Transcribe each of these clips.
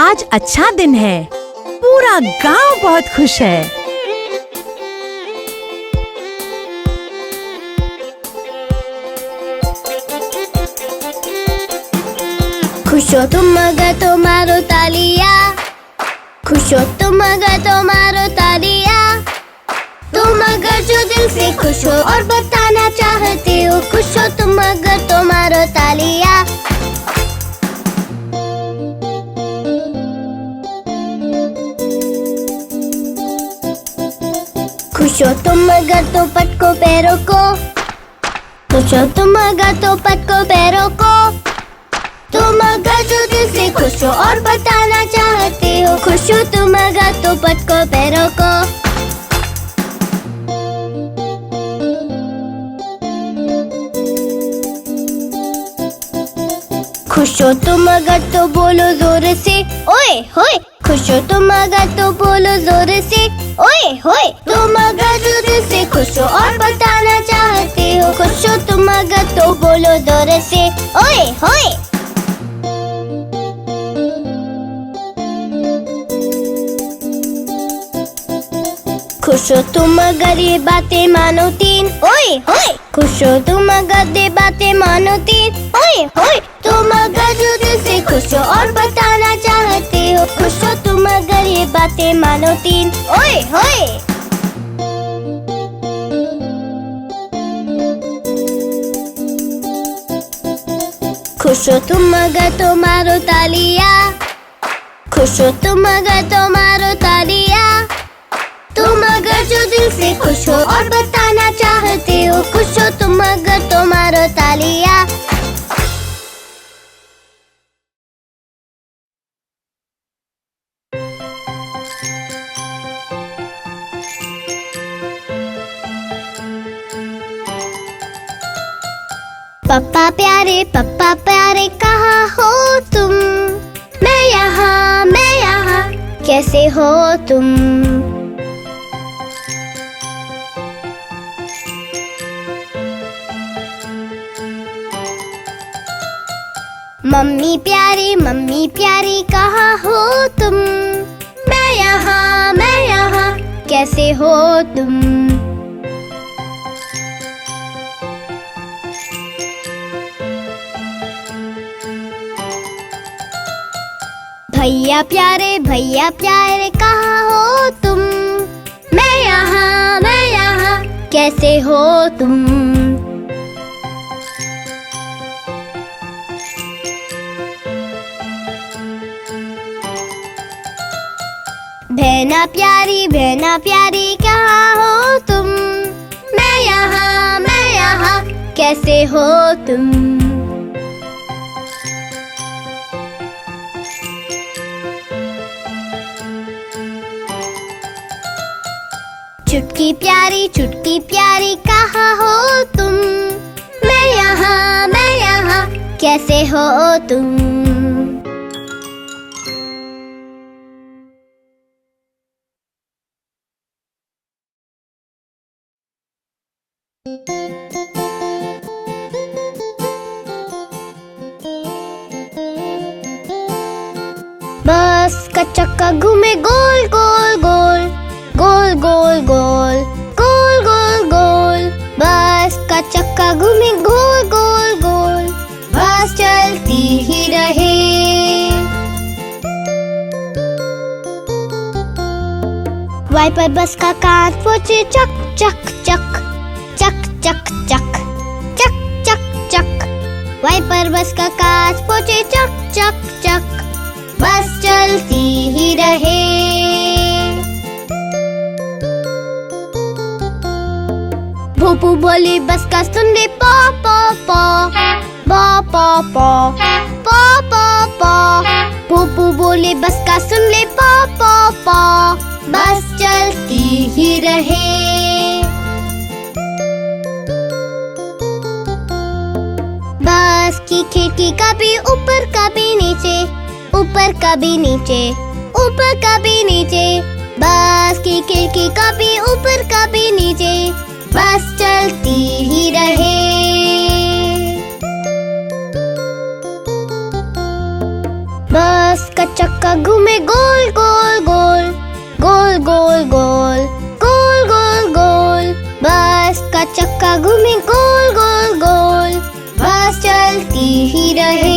आज अच्छा दिन है। पूरा गांव बहुत खुश है। खुश हो तुम अगर तो मारो तालियां, खुश हो तुम अगर तो मारो तालियां। तुम अगर जो दिल से खुश हो और बताना चाहते हो, खुश हो तुम अगर तो मारो तालियां। खुश हो तुम अगर तो पटको पैरों को, खुश हो तुम अगर तो पटको पैरों को। तुम अगर जो दिल से खुश हो और बताना चाहते हो, खुश हो तुम अगर तो पटको पैरों को। खुश हो तुम अगर तो बोलो जोर से ओए होए, खुश हो तुम अगर तो बोलो जोर से ओए होए। तुम अगर जो दिल से खुश हो और बताना चाहते हो, खुश हो तुम अगर तो बोलो जोर से ओए होए। खुश हो तुम अगर ये बातें मानो तीन ओए होए, खुश हो तुम अगर ये बातें मानो तीन ओए होए। तुम अगर जो दिल से खुश हो और बताना चाहते हो, खुश हो तुम अगर ये बातें मानो तीन ओए होए। खुश हो तुम अगर तो मारो तालियां, खुश हो तुम अगर तो मारो तालियां। तुम अगर जो दिल से खुश हो और बताना चाहते हो, खुश हो तुम अगर तो मारो तालियां। पप्पा प्यारे कहाँ हो तुम? मैं यहाँ, कैसे हो तुम? मम्मी प्यारी कहाँ हो तुम? मैं यहाँ, कैसे हो तुम? भैया प्यारे कहाँ हो तुम? मैं यहाँ, कैसे हो तुम? बहना प्यारी कहाँ हो तुम? मैं यहाँ, कैसे हो तुम? चुटकी प्यारी कहाँ हो तुम? मैं यहाँ, कैसे हो तुम? बस का चक्का घूमे गोल गोल गोल, गोल गोल गोल, गोल गोल गोल। बस का चक्का घूमे गोल गोल गोल, बस चलती ही रहे। वाइपर बस का कांच पोंछे चक चक चक, चक चक चक, चक चक चक। वाइपर बस का कांच पोंछे चक चक चक, बस चलती ही रहे। भोपू बोली बस का सुन ले पो पो पो, पो पो पो, पो पो पो। भोपू बोली बस का सुन ले पो पो पो, बस चलती ही रहे। बस की खिड़की कभी ऊपर कभी नीचे, ऊपर कभी नीचे, ऊपर कभी नीचे। बस की खिड़की कभी ऊपर कभी नीचे, बस चलती ही रहे। बस का चक्का घूमे गोल गोल गोल, गोल गोल गोल, गोल गोल गोल। बस का चक्का घूमे गोल गोल गोल, बस चलती ही रहे।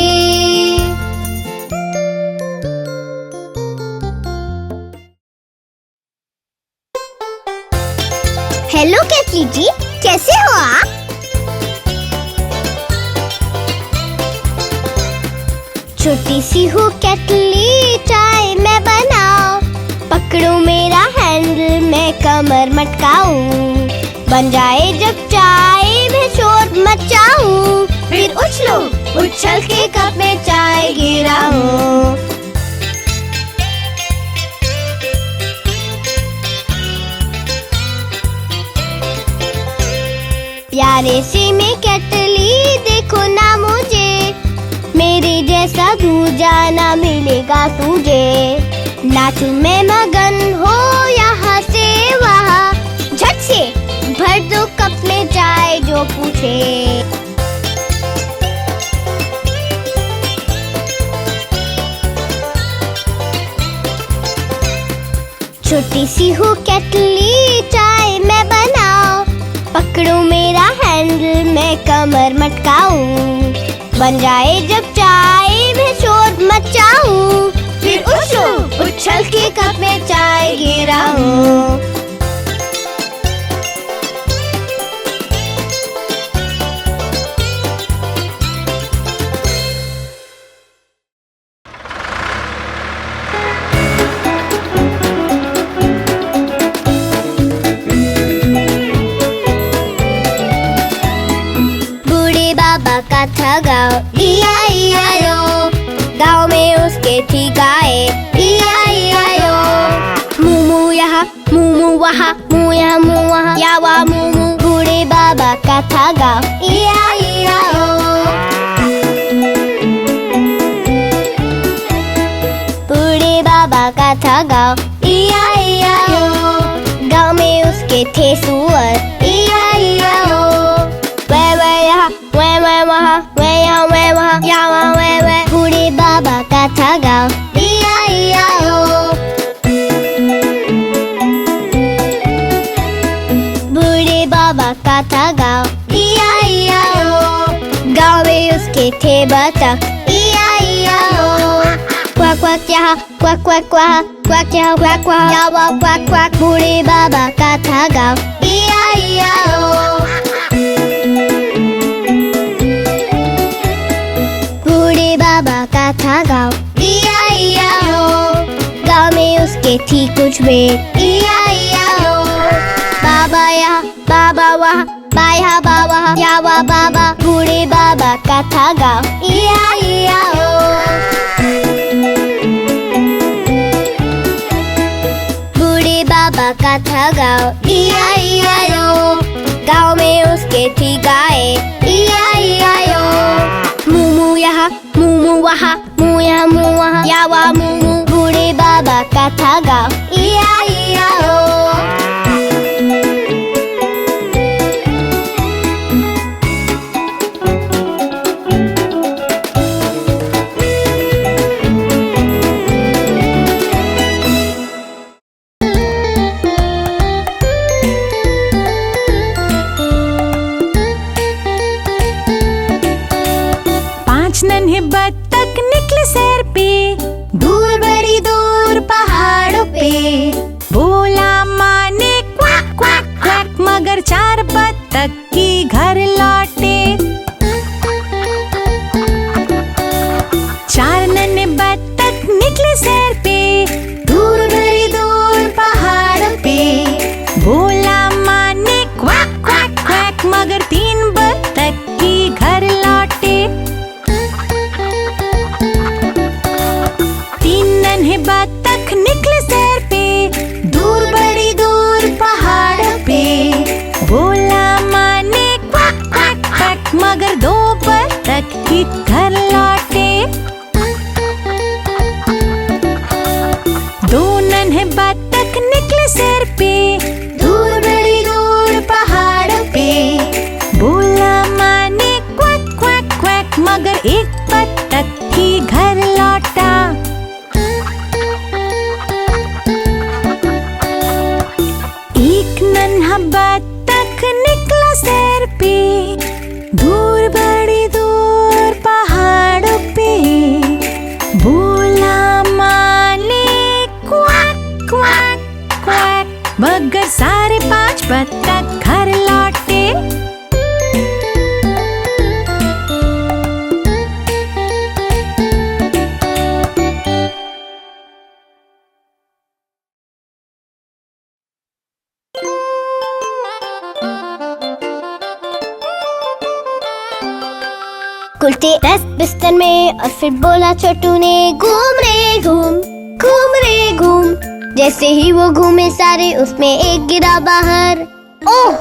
हेलो केतली जी, कैसे हो आप? छोटी सी हूँ केतली, चाय मैं बनाऊं। पकड़ो मेरा हैंडल, मैं कमर मटकाऊं। बन जाए जब चाय मैं शोर मचाऊं। फिर उछलो, उछल के कप में चाय गिराऊं। प्यारे से मैं केतली, देखो ना मुझे। मेरे जैसा दूजा ना मिलेगा तुझे। नाचू मैं मगन हो यहाँ से वहाँ, झट से भर दो कप में चाय जो पूछे। छोटी सी हूँ केतली, चाय मैं बनाऊं। पकड़ो मेरा हैंडल, मैं कमर मटकाऊं। बन जाए जब चाय मैं शोर मचाऊं। फिर उछलो, उछल के कप में चाय गिराऊं। का था गाँव, E-I-E-I-O। गाँव में उसके थी गाय, E-I-E-I-O। मुमु यहाँ, मुमु वहाँ, मु यहाँ, मु वहाँ, या वहाँ मुमु। बूढ़े बाबा का था गाँव, E-I-E-I-O। बूढ़े बाबा का था गाँव, E-I-E-I-O। गाँव में उसके थे सुअर, E-I-E-I-O। वह वहाँ, या वह। बूढ़े बाबा का था गाँव, E-I-E-I-O। बूढ़े बाबा का था गाँव, E-I-E-I-O। गाँव में उसके थे बतख, E-I-E-I-O। क्वाक क्वाक यहाँ, क्वाक क्वाक वहाँ, क्वाक यहाँ, क्वाक वहाँ, या वहाँ क्वाक क्वाक। बूढ़े बाबा का था गाँव, E-I-E-I-O। बाबा का था गाँव, E-I-E-I-O। गाँव में उसके थी कुछ भेड़, E-I-E-I-O। बाबा यहाँ, बाबा वहाँ, बा यहाँ, बा वहाँ, या वहाँ बाबा। बूढ़े बाबा का था गाँव, E-I-E-I-O। बूढ़े बाबा का था गाँव, E-I-E-I-O। गाँव में उसके थी गाय, E-I-E-I-O। मुमु यहाँ, मुमु वहाँ, मु यहाँ, मु वहाँ, या वहाँ मुमु। बूढ़े बाबा का था गाँव, E-I-E-I-O। नन्हे बत्तख निकले सैर पे, दूर बड़ी दूर पहाड़ों पे। बोला माँ ने क्वाक क्वाक क्वाक, मगर चार बत्तख की घर लौटे। चार नन्हे बत्तख निकले सैर पे, दूर बड़ी दूर पहाड़ों पे। बोला माँ ने क्वाक क्वाक क्वाक, मगर तीन बत्तख की घर लौटे। नन्हे बत्तख निकले सैर पे, दूर बड़ी दूर पहाड़ों पे। बोला माँ उल्टे 10 बिस्तर में और फिर बोला छोटू ने घूम रे घूम, घूम रे घूम। जैसे ही वो घूमे सारे उसमें एक गिरा बाहर। ओह!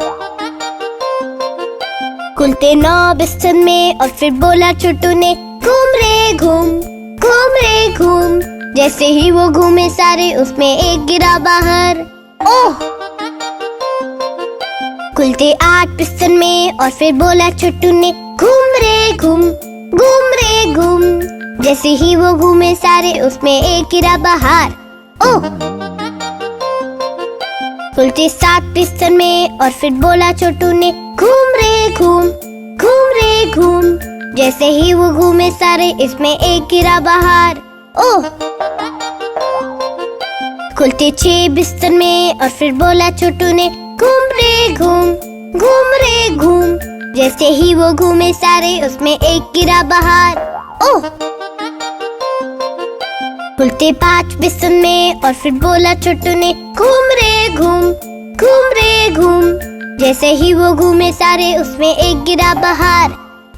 उल्टे 9 बिस्तर में और फिर बोला छोटू ने घूम रे घूम, घूम रे घूम। जैसे ही वो घूमे सारे उसमें एक गिरा बाहर। ओह! उल्टे 8 बिस्तर में और फिर बोला छोटू ने घूम रे घूम, घूम रे घूम। जैसे ही वो घूमे सारे उसमें एक गिरा बाहर। ओह! उल्टे 7 बिस्तर में और फिर बोला छोटू ने घूम रे घूम, घूम रे घूम। जैसे ही वो घूमे सारे इसमें एक गिरा बाहर। ओह! उल्टे 6 बिस्तर में और फिर बोला छोटू ने घूम रे घूम, घूम रे घूम। जैसे ही वो घूमे सारे उसमें एक गिरा बाहर। ओह! उल्टे 5 बिस्तर में और फिर बोला छोटू ने घूम रे घूम, घूम रे घूम। जैसे ही वो घूमे सारे उसमें एक गिरा बाहर।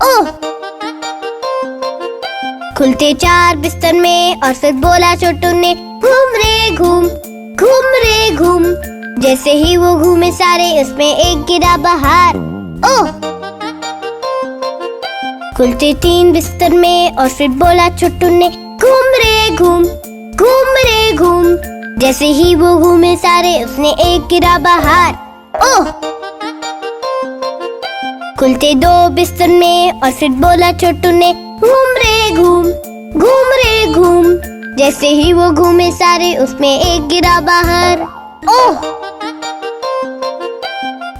ओह! उल्टे 4 बिस्तर में और फिर बोला छोटू ने घूम रे घूम, घूम रे घूम। जैसे ही वो घूमे सारे उसमें एक गिरा बाहर। ओह! उल्टे 3 बिस्तर में और फिर बोला छोटू ने घूम रे घूम, घूम रे घूम। जैसे ही वो घूमे सारे उसने एक गिरा बाहर। ओह! उल्टे 2 बिस्तर में और फिर बोला छोटू ने घूम रे घूम, घूम रे घूम। जैसे ही वो घूमे सारे उसमें एक गिरा बाहर। ओह!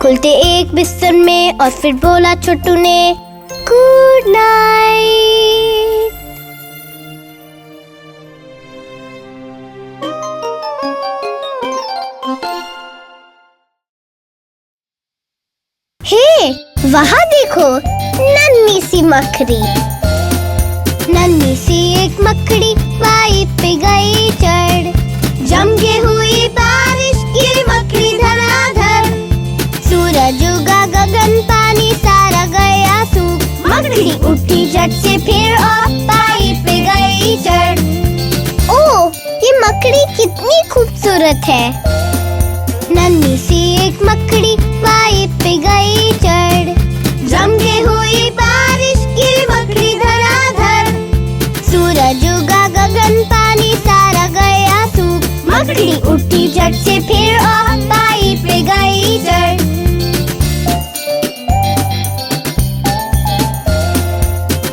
उल्टे 1 बिस्तर में और फिर बोला छोटू ने गुड नाइट। हे, वहाँ देखो, नन्ही सी मकड़ी। नन्ही सी एक मकड़ी पाइप पे गई चढ़। जम के हुई बारिश गिरी मकड़ी धड़ाधड़। सूरज उगा गगन पानी सारा गया सूख। मकड़ी उठी झट से फिर और पाइप पे गई चढ़। ओह, ये मकड़ी कितनी खूबसूरत है। नन्ही सी एक मकड़ी पाइप पे गई चढ़। जम के हुई बारिश गिरी मकड़ी धड़ाधड़। सूरज उगा गगन पानी सारा गया सूख। मकड़ी उठी झट से फिर और पाइप पे गई चढ़।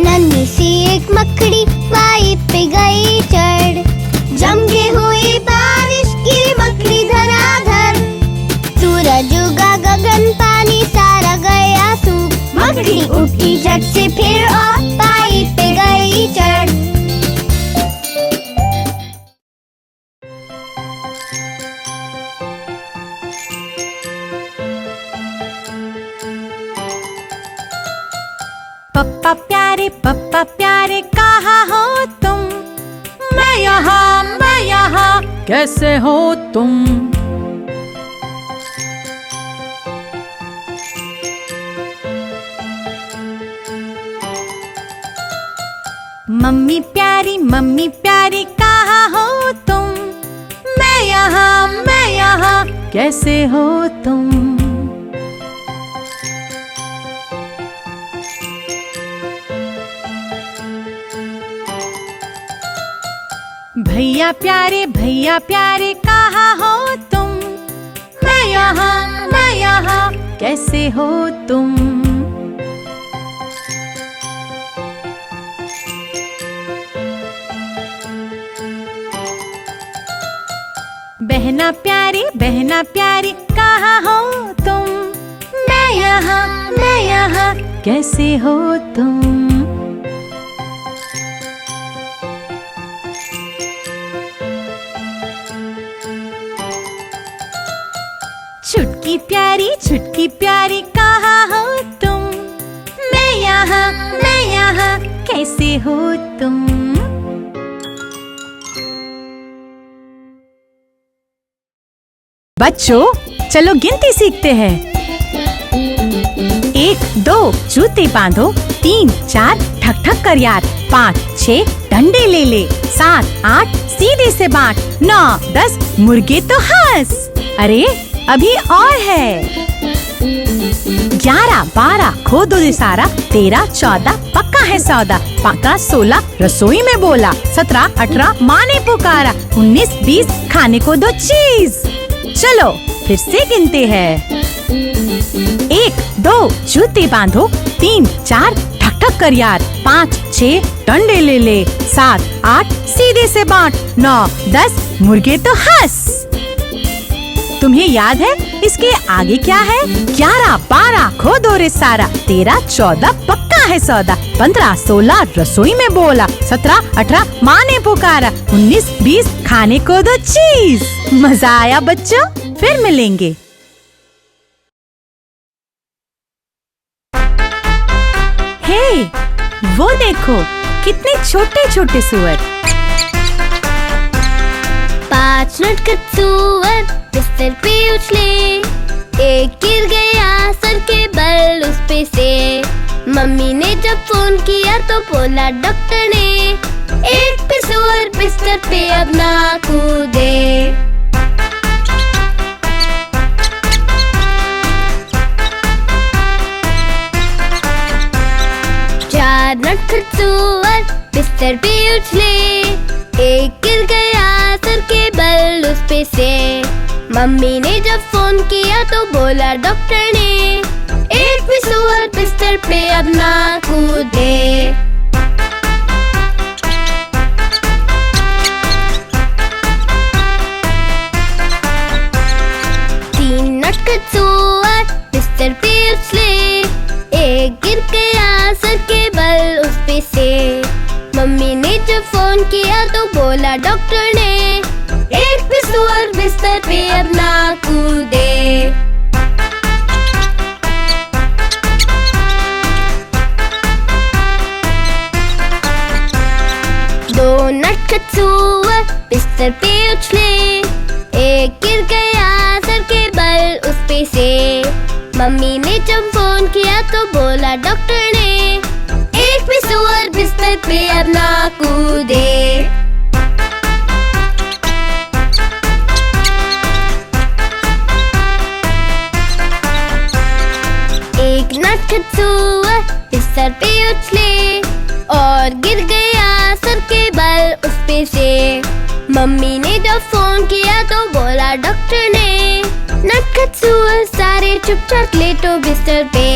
नन्ही सी एक मकड़ी पाइप पे गई चढ़। जम के हुई बारिश गिरी मकड़ी धड़ाधड़। सूरज उगा गगन पानी सारा गया सूख। मकड़ी उठी झट से फिर और पाइप पे गई चढ़। पप्पा प्यारे कहाँ हो तुम? मैं यहाँ। कैसे हो तुम? मम्मी प्यारी कहाँ हो तुम? मैं यहाँ। कैसे हो तुम? भैया प्यारे कहाँ हो तुम? मैं यहाँ। कैसे हो तुम? बहना प्यारी कहाँ हो तुम? मैं यहाँ। कैसे हो तुम? छुटकी प्यारी कहाँ हो तुम? मैं यहाँ। कैसे हो तुम? बच्चों, चलो गिनती सीखते हैं। 1 2 जूते बांधो, 3 4 ठक ठक कर यार, 5 6 डंडे ले ले, 7 8 सीधे से बांट, 9 10 मुर्गे तो हंस। अरे अभी और है। 11 12 खो दो दे सारा, 13 14 पक्का है सौदा, 15 16 रसोई में बोला, 17 18 माँ ने पुकारा, 19 20 खाने को दो चीज। चलो फिर से गिनते हैं। 1 2 जूते बांधो, 3 4 ठक ठक कर यार, 5 6 डंडे ले ले, 7 8 सीधे से बांट, 9 10 मुर्गे तो हंस। तुम्हें याद है इसके आगे क्या है? 11 12 खो दो रे सारा, 13 14 पक्का है सौदा, 15 16 रसोई में बोला, 17 18 माँ ने पुकारा, 19 20 खाने को दो चीज। मजा आया बच्चों? फिर मिलेंगे। हे, वो देखो कितने छोटे छोटे सुअर। 5 नटखट सुअर बिस्तर पे उछले, एक गिर गया सर के बल उस पे से। मम्मी ने जब फोन किया तो बोला डॉक्टर ने, एक भी सुअर बिस्तर पे अब ना कूदे। 4 नटखट सुअर बिस्तर पे उछले, एक गिर गया सर के बल उस पे से। मम्मी ने जब फोन किया तो बोला डॉक्टर ने, एक भी सुअर बिस्तर पे अब ना कूदे। 3 नटखट सुअर बिस्तर पे उछले, एक गिर गया सर के बल उस पे से। मम्मी ने जब फोन किया तो बोला डॉक्टर ने, एक भी सुअर बिस्तर पे अब ना कूदे। 2 नटखट सुअर बिस्तर पे उछले, एक गिर गया सर के बल उस पे से। मम्मी ने जब फोन किया तो बोला डॉक्टर ने, एक भी सुअर बिस्तर पे अब ना कूदे। 1 नटखट सुअर बिस्तर पे उछले, और गिर गया सर के बल उस पे से। मम्मी ने जब फोन किया तो बोला डॉक्टर ने, नटखट सुअर सारे चुपचाप लेटो बिस्तर पे।